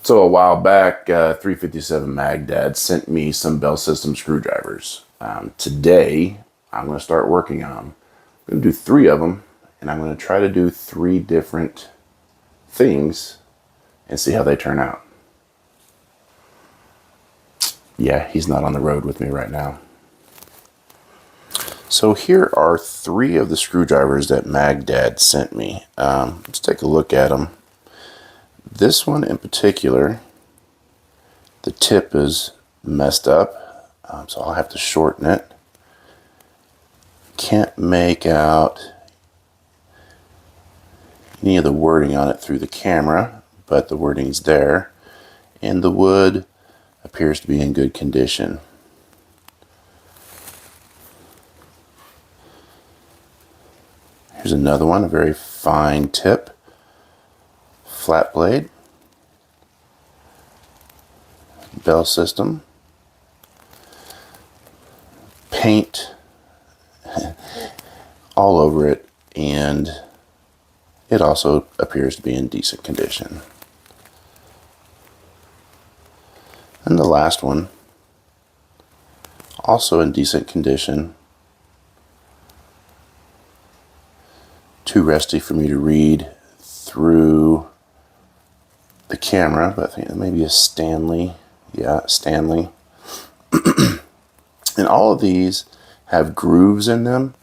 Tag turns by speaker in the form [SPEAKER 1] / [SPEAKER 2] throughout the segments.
[SPEAKER 1] So a while back, 357 Magdad sent me some Bell System screwdrivers. Today, I'm going to start working on them. I'm going to do 3 of them, and I'm going to try to do 3 different things and see how they turn out. Yeah, he's not on the road with me right now. So here are 3 of the screwdrivers that Magdad sent me. Let's take a look at them. This one in particular, the tip is messed up, so I'll have to shorten it. Can't make out any of the wording on it through the camera, but the wording's there, and the wood appears to be in good condition. Here's another one, a very fine tip, flat blade, Bell System, paint all over it, and it also appears to be in decent condition. And the last one, also in decent condition, too rusty for me to read through the camera, but I think it may be a Stanley. Yeah, Stanley. And all of these have grooves in them.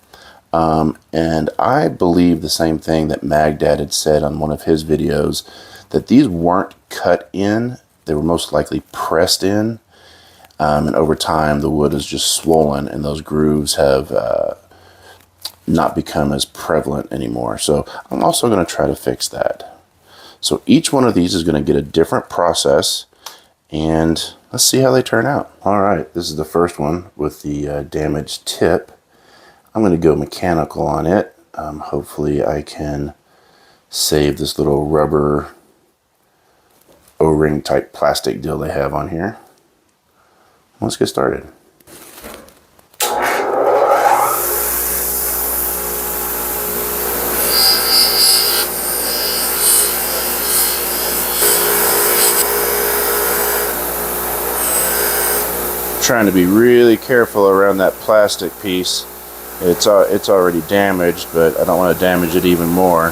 [SPEAKER 1] And I believe the same thing that Magdad had said on one of his videos, that these weren't cut in, they were most likely pressed in. And over time, the wood is just swollen, and those grooves have not become as prevalent anymore. So I'm also going to try to fix that. So each one of these is going to get a different process, and let's see how they turn out. All right, this is the first one with the damaged tip. I'm going to go mechanical on it. Hopefully I can save this little rubber O-ring type plastic deal they have on here. Let's get started. Trying to be really careful around that plastic piece. It's already damaged, but I don't want to damage it even more.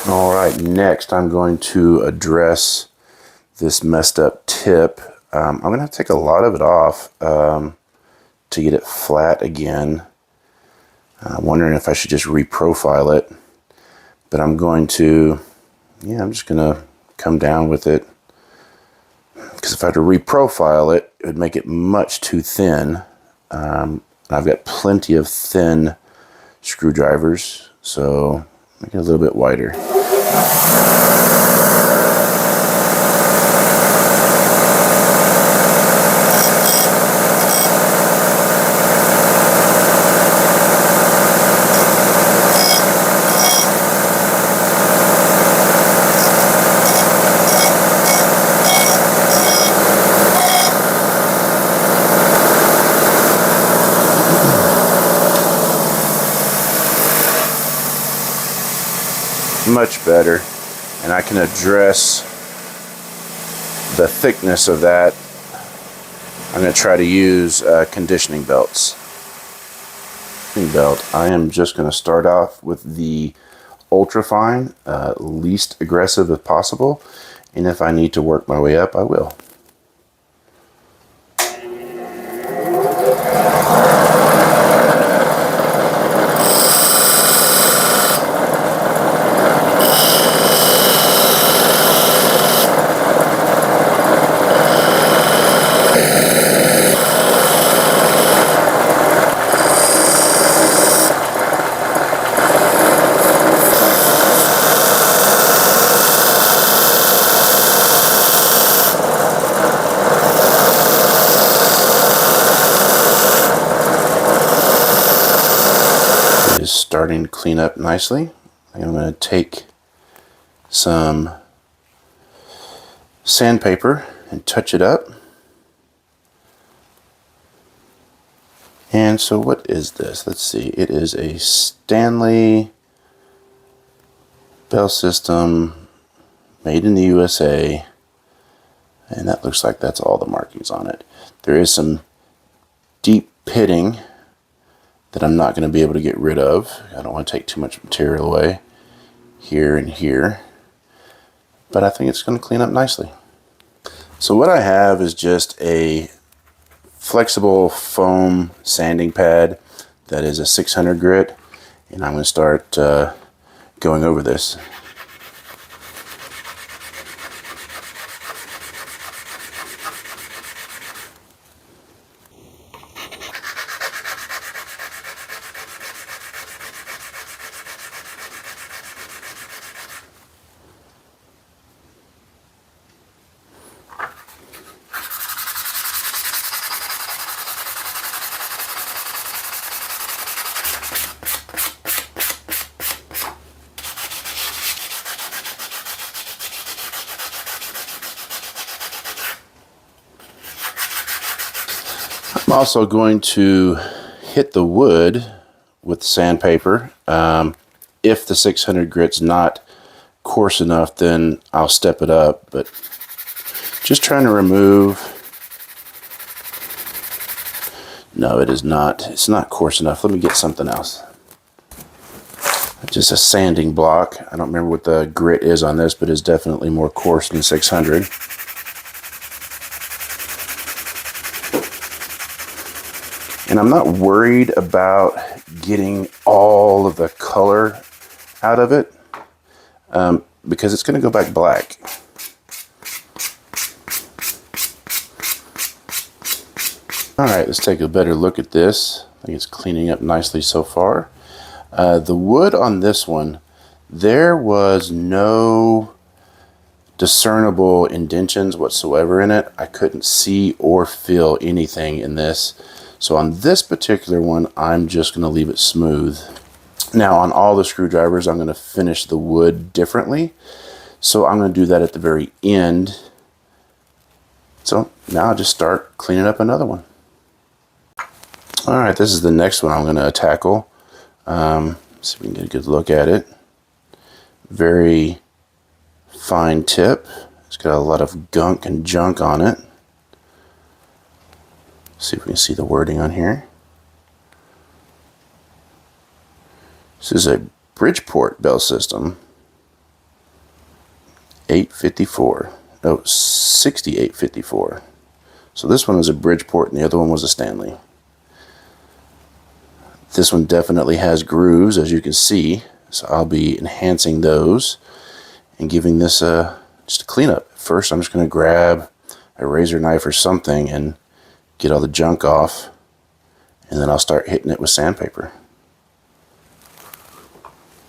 [SPEAKER 1] All right, next I'm going to address this messed up tip. I'm going to have to take a lot of it off to get it flat again. I'm wondering if I should just reprofile it, but I'm going to, I'm just going to come down with it, because if I had to reprofile it, it would make it much too thin. And I've got plenty of thin screwdrivers, so make it a little bit wider. Much better, and I can address the thickness of that. I'm going to try to use conditioning belts. I am just going to start off with the ultra fine, least aggressive as possible, and if I need to work my way up, I will. Starting to clean up nicely. I'm going to take some sandpaper and touch it up. And so what is this? Let's see. It is a Stanley bell system made in the USA. And that looks like that's all the markings on it. There is some deep pitting that I'm not going to be able to get rid of. I don't want to take too much material away here and here. But I think it's going to clean up nicely. So what I have is just a flexible foam sanding pad that is a 600 grit. And I'm going to start going over this. I'm also going to hit the wood with sandpaper. If the 600 grit's not coarse enough, then I'll step it up, but just trying to remove. No, it is not. It's not coarse enough. Let me get something else. Just a sanding block. I don't remember what the grit is on this, but it's definitely more coarse than 600. And I'm not worried about getting all of the color out of it because it's going to go back black. Alright, let's take a better look at this. I think it's cleaning up nicely so far. The wood on this one, there was no discernible indentions whatsoever in it. I couldn't see or feel anything in this. So on this particular one, I'm just going to leave it smooth. Now on all the screwdrivers, I'm going to finish the wood differently. So I'm going to do that at the very end. So now I'll just start cleaning up another one. Alright, this is the next one I'm going to tackle. See if we can get a good look at it. Very fine tip. It's got a lot of gunk and junk on it. See if we can see the wording on here. This is a Bridgeport bell system. 854. No, 6854. So this one was a Bridgeport and the other one was a Stanley. This one definitely has grooves, as you can see. So I'll be enhancing those and giving this just a cleanup. First, I'm just going to grab a razor knife or something and get all the junk off, and then I'll start hitting it with sandpaper.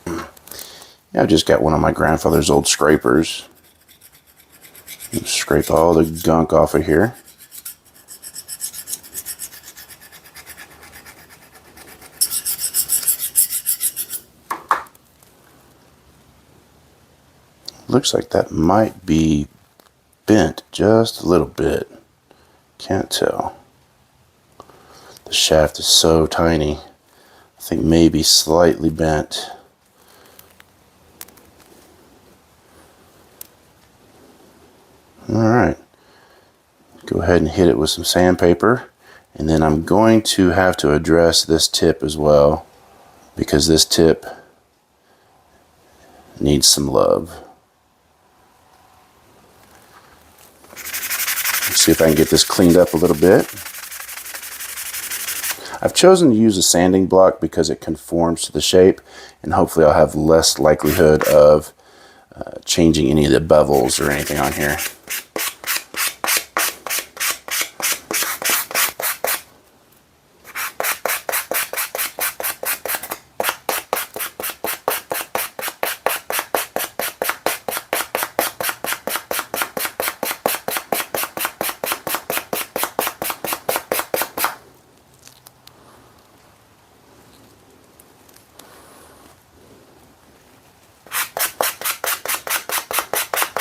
[SPEAKER 1] Yeah, I just got one of my grandfather's old scrapers. Scrape all the gunk off of here. Looks like that might be bent just a little bit. Can't tell. The shaft is so tiny. I think maybe slightly bent. Alright. Go ahead and hit it with some sandpaper. And then I'm going to have to address this tip as well, because this tip needs some love. Let's see if I can get this cleaned up a little bit. I've chosen to use a sanding block because it conforms to the shape, and hopefully I'll have less likelihood of changing any of the bevels or anything on here.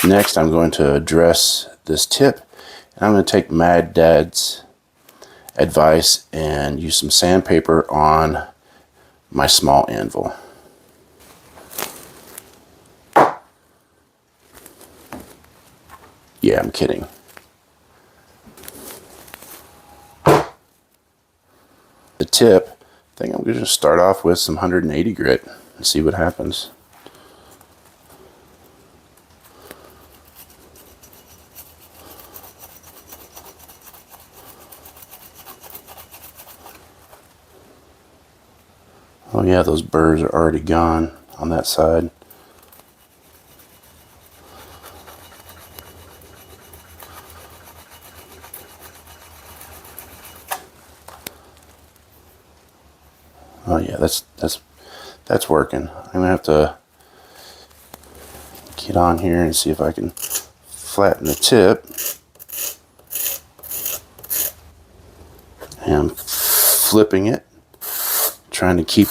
[SPEAKER 1] Next, I'm going to address this tip, and I'm going to take Mad Dad's advice and use some sandpaper on my small anvil. Yeah, I'm kidding. The tip, I think I'm going to start off with some 180 grit and see what happens. Oh yeah, those burrs are already gone on that side. Oh yeah, that's working. I'm gonna have to get on here and see if I can flatten the tip. And I'm flipping it, trying to keep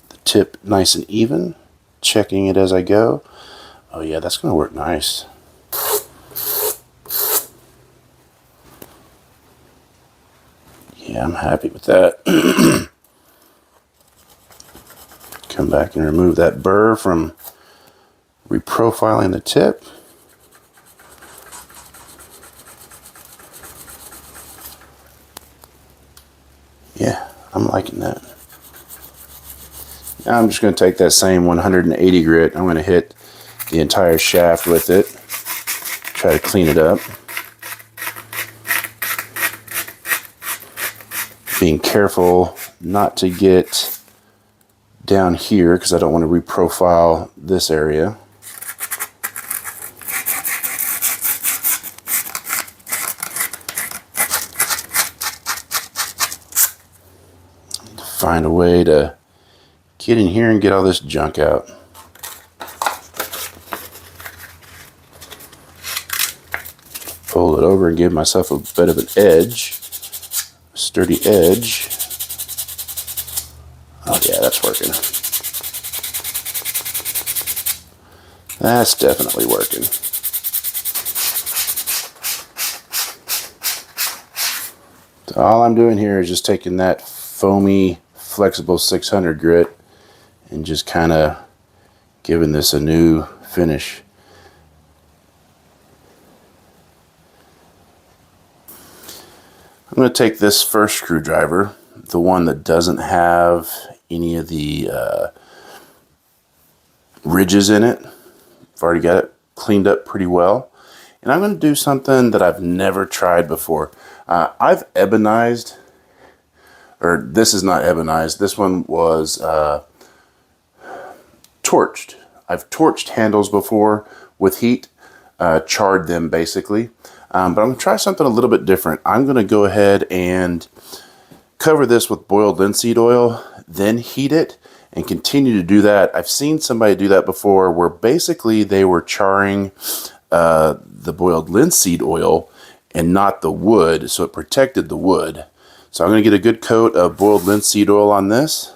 [SPEAKER 1] the tip nice and even, checking it as I go. Oh yeah, that's gonna work nice. Yeah, I'm happy with that. Come back and remove that burr from reprofiling the tip. Yeah, I'm liking that. Now I'm just going to take that same 180 grit. I'm going to hit the entire shaft with it. Try to clean it up. Being careful not to get down here because I don't want to reprofile this area. Find a way to get in here and get all this junk out. Fold it over and give myself a bit of an edge, a sturdy edge. Oh yeah, that's working. That's definitely working. So all I'm doing here is just taking that foamy, flexible 600 grit and just kind of giving this a new finish. I'm going to take this first screwdriver, the one that doesn't have any of the ridges in it. I've already got it cleaned up pretty well. And I'm going to do something that I've never tried before. I've ebonized, or this is not ebonized, this one was torched. I've torched handles before with heat, charred them basically. But I'm going to try something a little bit different. I'm going to go ahead and cover this with boiled linseed oil, then heat it, and continue to do that. I've seen somebody do that before where basically they were charring the boiled linseed oil and not the wood, so it protected the wood. So I'm going to get a good coat of boiled linseed oil on this.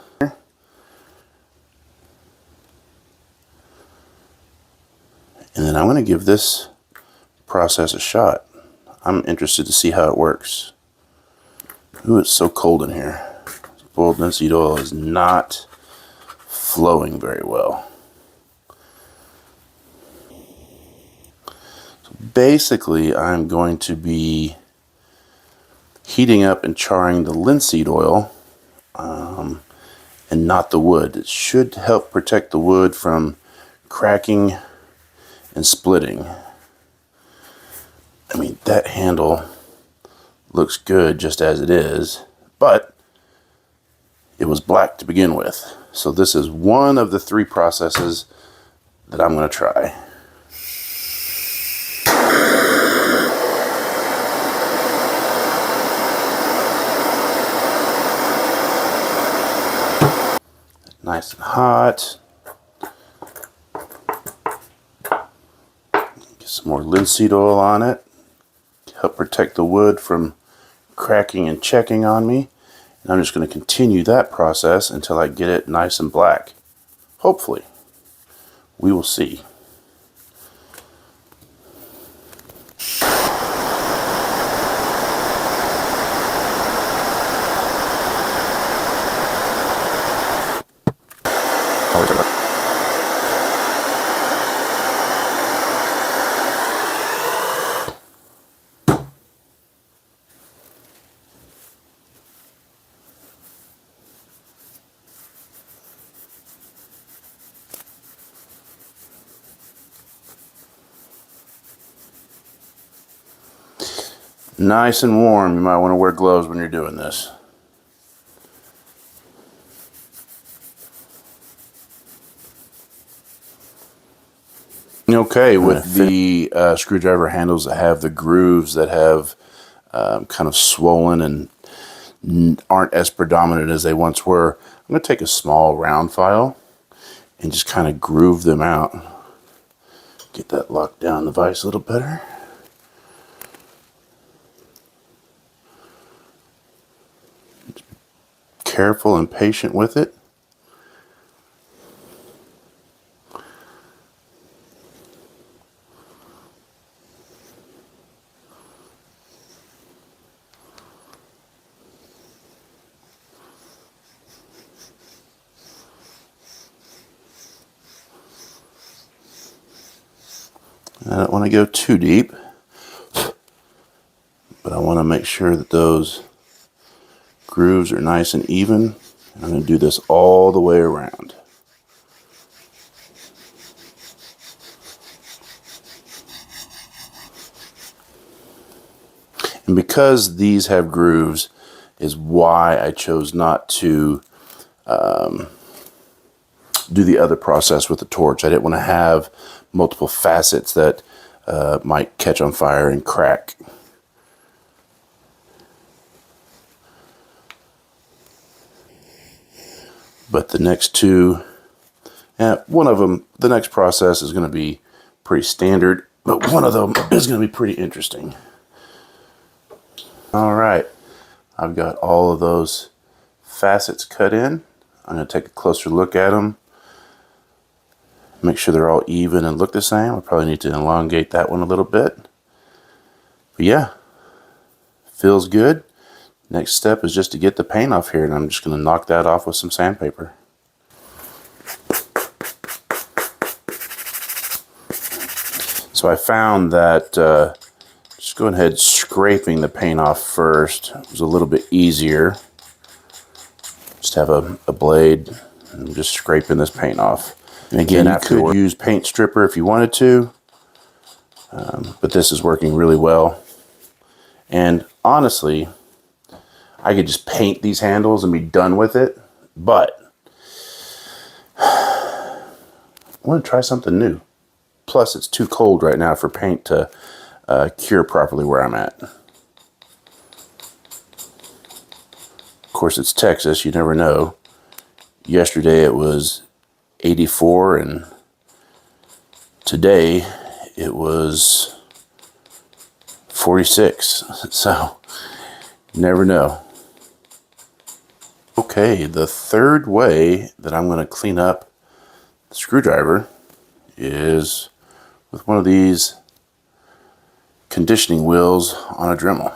[SPEAKER 1] And then I'm going to give this process a shot. I'm interested to see how it works. Ooh, it's so cold in here. Boiled linseed oil is not flowing very well. So basically, I'm going to be heating up and charring the linseed oil and not the wood. It should help protect the wood from cracking and splitting. I mean, that handle looks good just as it is, but it was black to begin with. So this is one of the 3 processes that I'm going to try. Nice and hot. Get some more linseed oil on it. Help protect the wood from cracking and checking on me. And I'm just going to continue that process until I get it nice and black. Hopefully. We will see. Nice and warm. You might want to wear gloves when you're doing this. Okay, with the screwdriver handles that have the grooves that have kind of swollen and aren't as predominant as they once were, I'm going to take a small round file and just kind of groove them out. Get that locked down the vise a little better. Careful and patient with it. I don't want to go too deep, but I want to make sure that those grooves are nice and even. I'm going to do this all the way around. And because these have grooves is why I chose not to do the other process with the torch. I didn't want to have multiple facets that might catch on fire and crack. But the next two, one of them, the next process is going to be pretty standard, but one of them is going to be pretty interesting. All right, I've got all of those facets cut in. I'm going to take a closer look at them. Make sure they're all even and look the same. I probably need to elongate that one a little bit. But yeah, feels good. Next step is just to get the paint off here, and I'm just going to knock that off with some sandpaper. So I found that just going ahead scraping the paint off first was a little bit easier. Just have a blade and just scraping this paint off. And again, you could use paint stripper if you wanted to, but this is working really well. And honestly, I could just paint these handles and be done with it, but I want to try something new. Plus, it's too cold right now for paint to cure properly where I'm at. Of course, it's Texas, you never know. Yesterday it was 84, and today it was 46, so you never know. Okay, the third way that I'm going to clean up the screwdriver is with one of these conditioning wheels on a Dremel.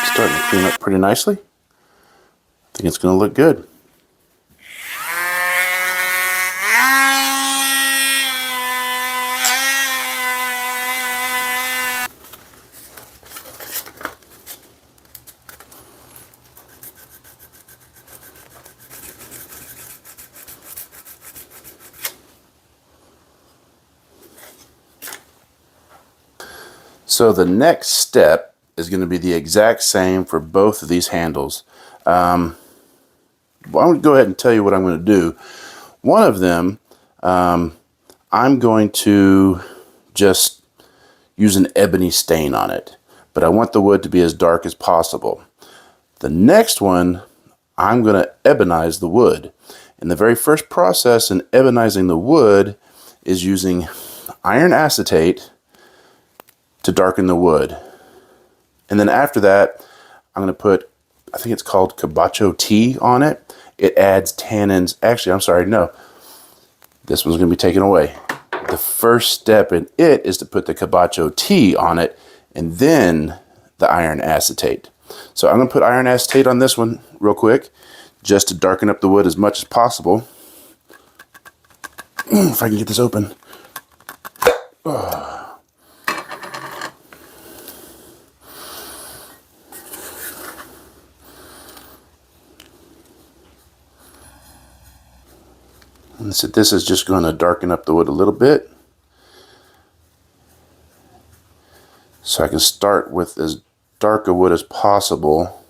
[SPEAKER 1] Starting to clean up pretty nicely. I think it's going to look good. So the next step is going to be the exact same for both of these handles. I'm going to go ahead and tell you what I'm going to do. One of them, I'm going to just use an ebony stain on it, but I want the wood to be as dark as possible. The next one, I'm going to ebonize the wood. And the very first process in ebonizing the wood is using iron acetate to darken the wood. And then after that, I'm going to put, I think it's called Cabacho tea on it. It adds tannins. Actually, I'm sorry, no. This one's going to be taken away. The first step in it is to put the Cabacho tea on it and then the iron acetate. So I'm going to put iron acetate on this one real quick just to darken up the wood as much as possible. If I can get this open. And so this is just going to darken up the wood a little bit, so I can start with as dark a wood as possible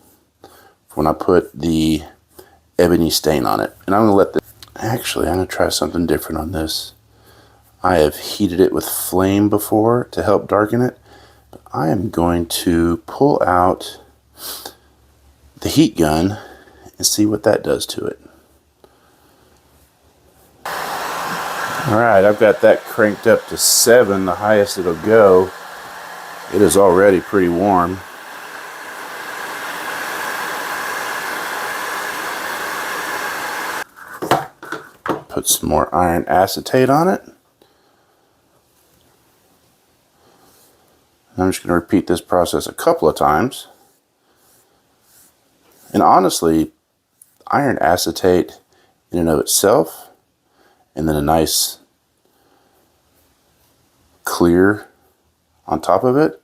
[SPEAKER 1] when I put the ebony stain on it. And I'm going to let this, actually I'm going to try something different on this. I have heated it with flame before to help darken it, but I am going to pull out the heat gun and see what that does to it. Alright, I've got that cranked up to 7, the highest it'll go. It is already pretty warm. Put some more iron acetate on it. I'm just going to repeat this process a couple of times. And honestly, iron acetate in and of itself, and then a nice clear on top of it,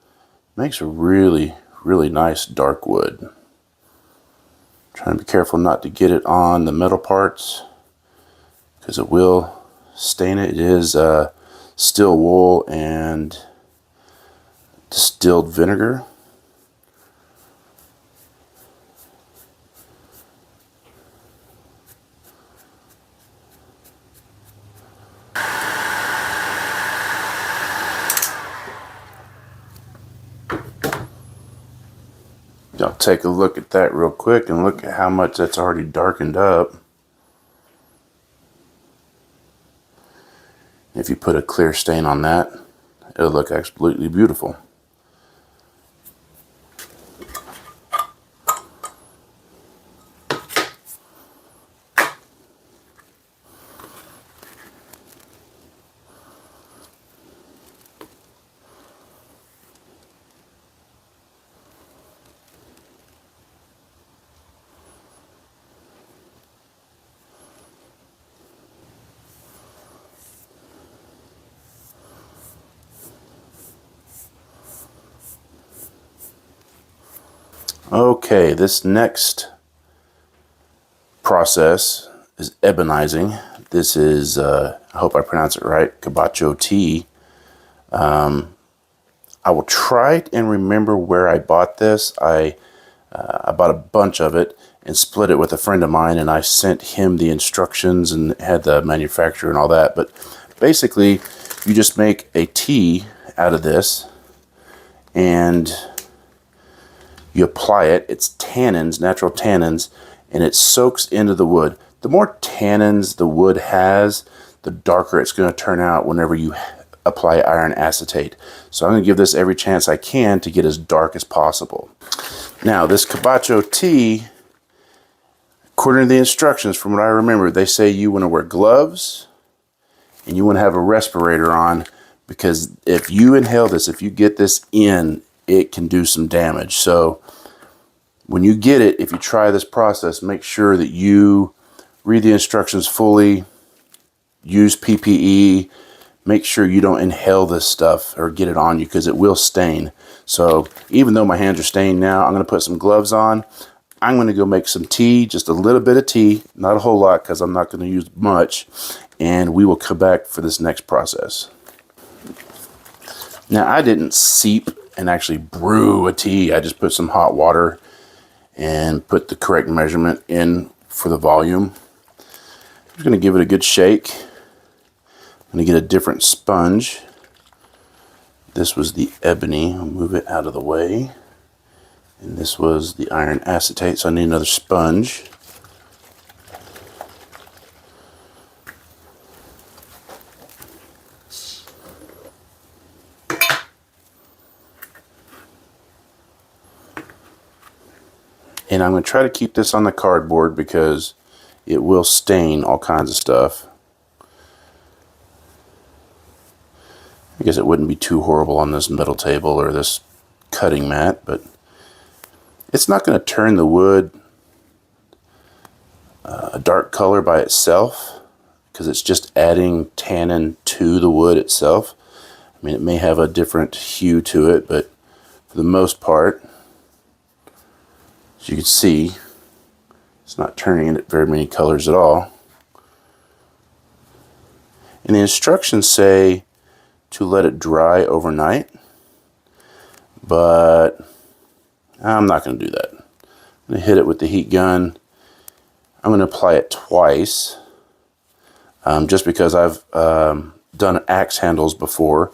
[SPEAKER 1] makes a really, really nice dark wood. Trying to be careful not to get it on the metal parts, because it will stain it. It is steel wool and distilled vinegar. I'll take a look at that real quick and look at how much that's already darkened up. If you put a clear stain on that, it'll look absolutely beautiful. Okay, this next process is ebonizing. This is, I hope I pronounce it right, cabacho tea. I will try and remember where I bought this. I bought a bunch of it and split it with a friend of mine, and I sent him the instructions and had the manufacturer and all that. But basically, you just make a tea out of this, and you apply it. It's tannins, natural tannins, and it soaks into the wood. The more tannins the wood has, the darker it's going to turn out whenever you apply iron acetate. So I'm going to give this every chance I can to get as dark as possible. Now, this cabacho tea, according to the instructions, from what I remember, they say you want to wear gloves and you want to have a respirator on, because if you inhale this, if you get this in, it can do some damage. So when you get it, if you try this process, make sure that you read the instructions fully, use PPE, make sure you don't inhale this stuff or get it on you, because it will stain. So even though my hands are stained now, I'm going to put some gloves on. I'm going to go make some tea, just a little bit of tea, not a whole lot, because I'm not going to use much, and we will come back for this next process. Now, I didn't seep and actually brew a tea. I just put some hot water and put the correct measurement in for the volume. I'm just going to give it a good shake. I'm going to get a different sponge. This was the ebony. I'll move it out of the way. And this was the iron acetate, so I need another sponge. And I'm going to try to keep this on the cardboard because it will stain all kinds of stuff. I guess it wouldn't be too horrible on this metal table or this cutting mat, but it's not going to turn the wood a dark color by itself, because it's just adding tannin to the wood itself. I mean, it may have a different hue to it, but for the most part, as you can see, it's not turning it very many colors at all. And the instructions say to let it dry overnight, but I'm not going to do that. I'm going to hit it with the heat gun. I'm going to apply it twice, just because I've done axe handles before,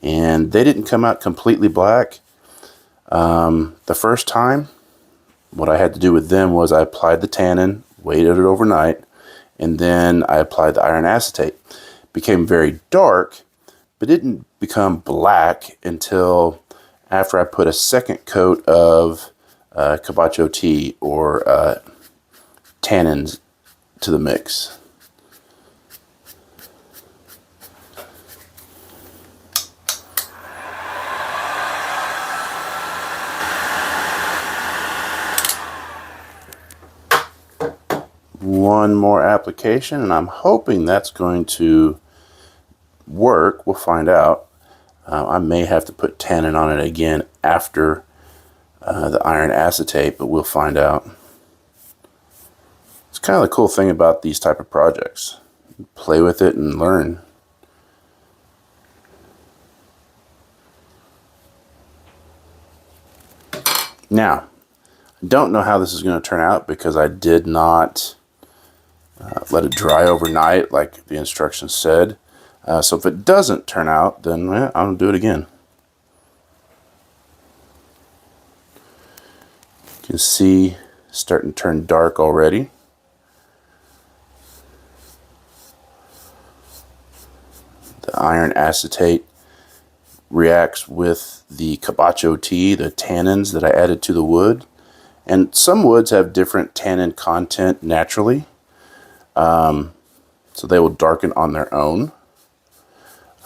[SPEAKER 1] and they didn't come out completely black. The first time, what I had to do with them was I applied the tannin, waited it overnight, and then I applied the iron acetate. It became very dark, but didn't become black until after I put a second coat of Cabacho tea or tannins to the mix. One more application, and I'm hoping that's going to work. We'll find out. I may have to put tannin on it again after the iron acetate, but we'll find out. It's kind of the cool thing about these type of projects. Play with it and learn. Now, I don't know how this is going to turn out because I did not let it dry overnight like the instructions said. So if it doesn't turn out, then I'll do it again. You can see it's starting to turn dark already. The iron acetate reacts with the Cabacho tea, the tannins that I added to the wood. And some woods have different tannin content naturally. So they will darken on their own.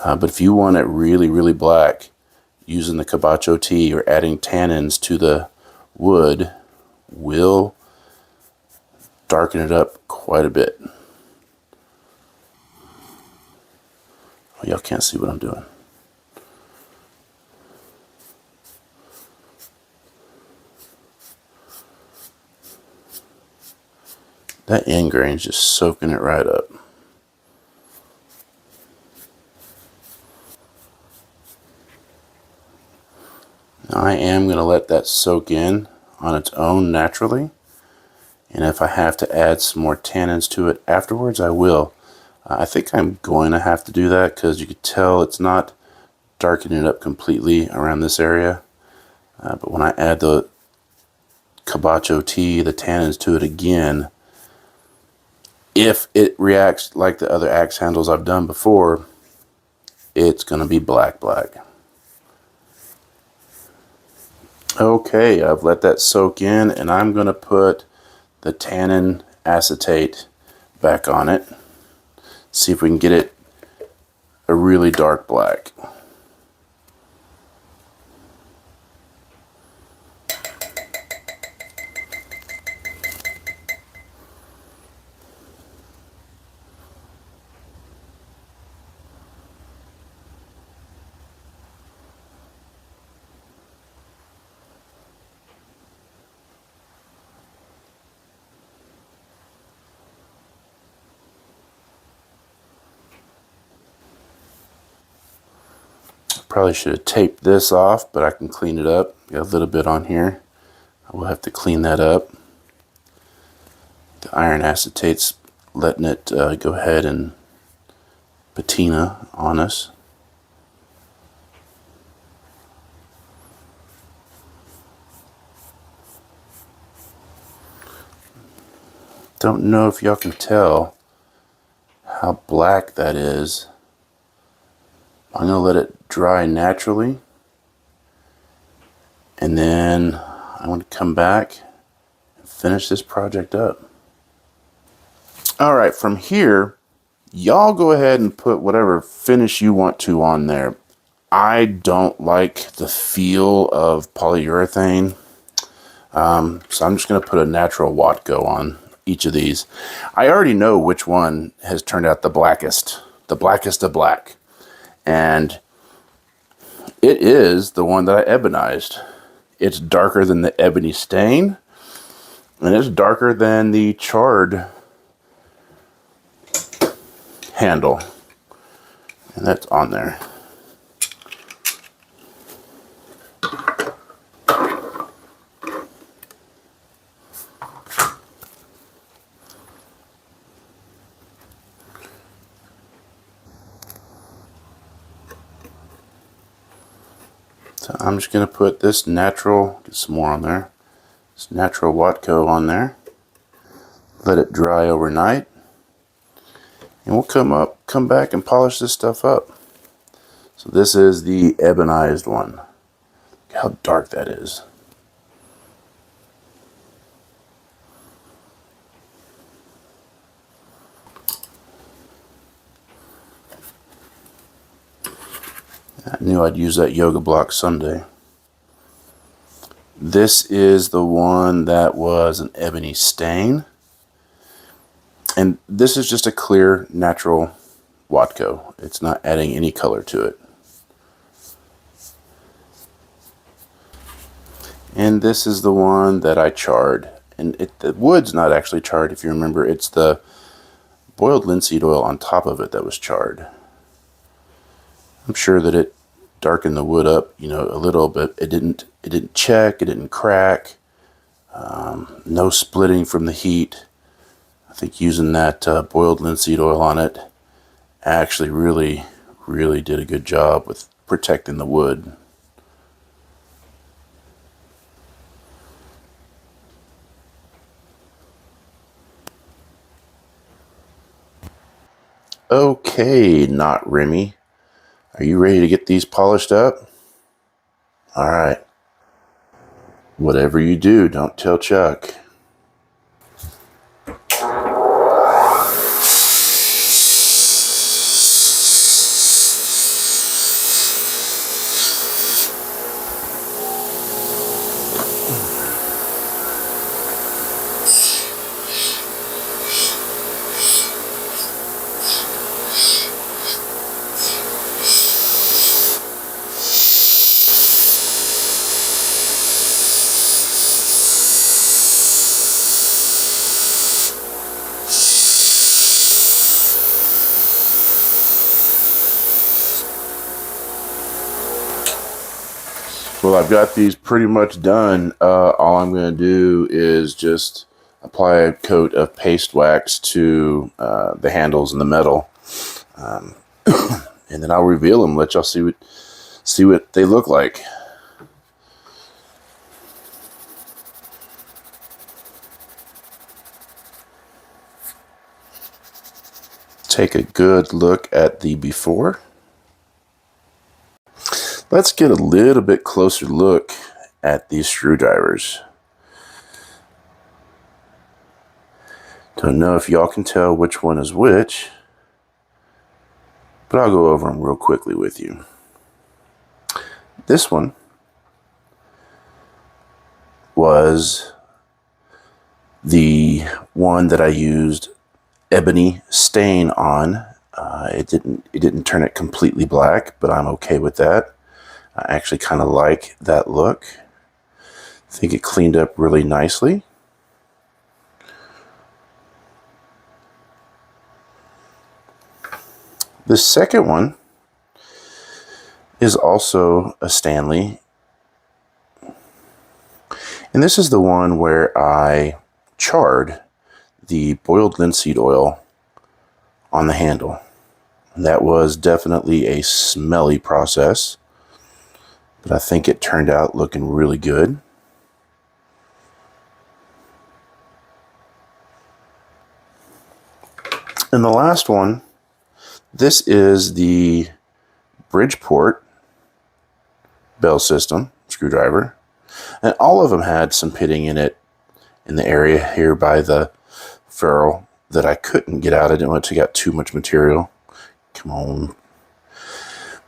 [SPEAKER 1] But if you want it really, really black, using the Cabacho tea or adding tannins to the wood will darken it up quite a bit. Oh, y'all can't see what I'm doing. That end grain's just soaking it right up. Now I am going to let that soak in on its own naturally. And if I have to add some more tannins to it afterwards, I will. I think I'm going to have to do that because you could tell it's not darkening it up completely around this area. But when I add the Cabacho tea, the tannins to it again, if it reacts like the other axe handles I've done before, it's going to be black. Okay, I've let that soak in, and I'm going to put the tannin acetate back on it. See if we can get it a really dark black. Probably should have taped this off, but I can clean it up. Got a little bit on here. I will have to clean that up. The iron acetate's letting it go ahead and patina on us. Don't know if y'all can tell how black that is. I'm going to let it dry naturally, and then I'm going to come back and finish this project up. Alright, from here, y'all go ahead and put whatever finish you want to on there. I don't like the feel of polyurethane, so I'm just going to put a natural Watco on each of these. I already know which one has turned out the blackest of black. And it is the one that I ebonized. It's darker than the ebony stain, and it's darker than the charred handle. And that's on there. So I'm just going to put this natural, get some more on there, this natural Watco on there. Let it dry overnight. And we'll come back and polish this stuff up. So this is the ebonized one. Look how dark that is. I knew I'd use that yoga block someday. This is the one that was an ebony stain. And this is just a clear, natural Watco. It's not adding any color to it. And this is the one that I charred. And the wood's not actually charred, if you remember. It's the boiled linseed oil on top of it that was charred. I'm sure that it darkened the wood up, you know, a little bit. It didn't check, it didn't crack. No splitting from the heat. I think using that boiled linseed oil on it actually really did a good job with protecting the wood. Okay, not Remy. Are you ready to get these polished up? All right. Whatever you do, don't tell Chuck. Well, I've got these pretty much done. All I'm going to do is just apply a coat of paste wax to the handles and the metal. And then I'll reveal them, let y'all see what they look like. Take a good look at the before. Let's get a little bit closer look at these screwdrivers. Don't know if y'all can tell which one is which, but I'll go over them real quickly with you. This one was the one that I used ebony stain on. It didn't turn it completely black, but I'm okay with that. I actually kind of like that look. I think it cleaned up really nicely. The second one is also a Stanley. And this is the one where I charred the boiled linseed oil on the handle. And that was definitely a smelly process, but I think it turned out looking really good. And the last one, this is the Bridgeport bell system screwdriver. And all of them had some pitting in it in the area here by the ferrule that I couldn't get out. I didn't want to take out too much material. Come on.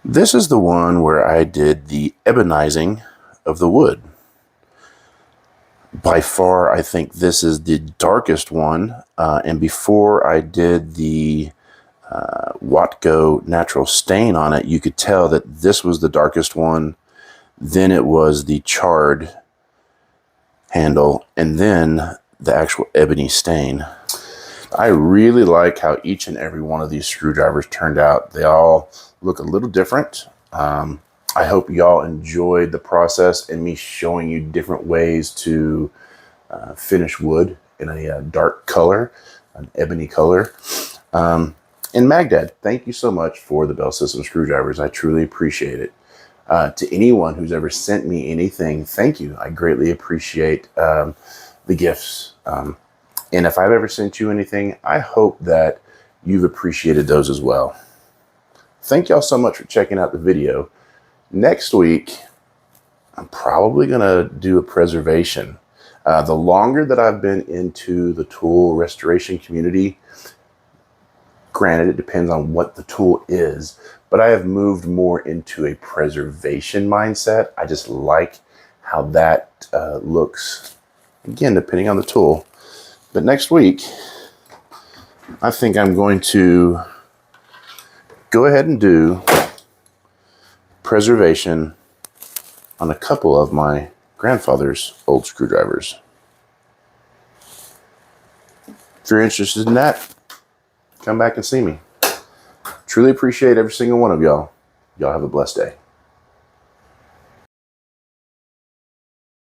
[SPEAKER 1] This is the one where I did the ebonizing of the wood. By far, I think this is the darkest one. And before I did the Watco natural stain on it, you could tell that this was the darkest one. Then it was the charred handle, and then the actual ebony stain. I really like how each and every one of these screwdrivers turned out. They all look a little different. I hope y'all enjoyed the process and me showing you different ways to finish wood in a dark color, an ebony color. And Magdad, thank you so much for the Bell System screwdrivers. I truly appreciate it. To anyone who's ever sent me anything, thank you. I greatly appreciate the gifts. And if I've ever sent you anything, I hope that you've appreciated those as well. Thank y'all so much for checking out the video. Next week, I'm probably going to do a preservation. The longer that I've been into the tool restoration community, granted, it depends on what the tool is, but I have moved more into a preservation mindset. I just like how that looks, again, depending on the tool. But next week, I think I'm going to go ahead and do preservation on a couple of my grandfather's old screwdrivers. If you're interested in that, come back and see me. Truly appreciate every single one of y'all. Y'all have a blessed day.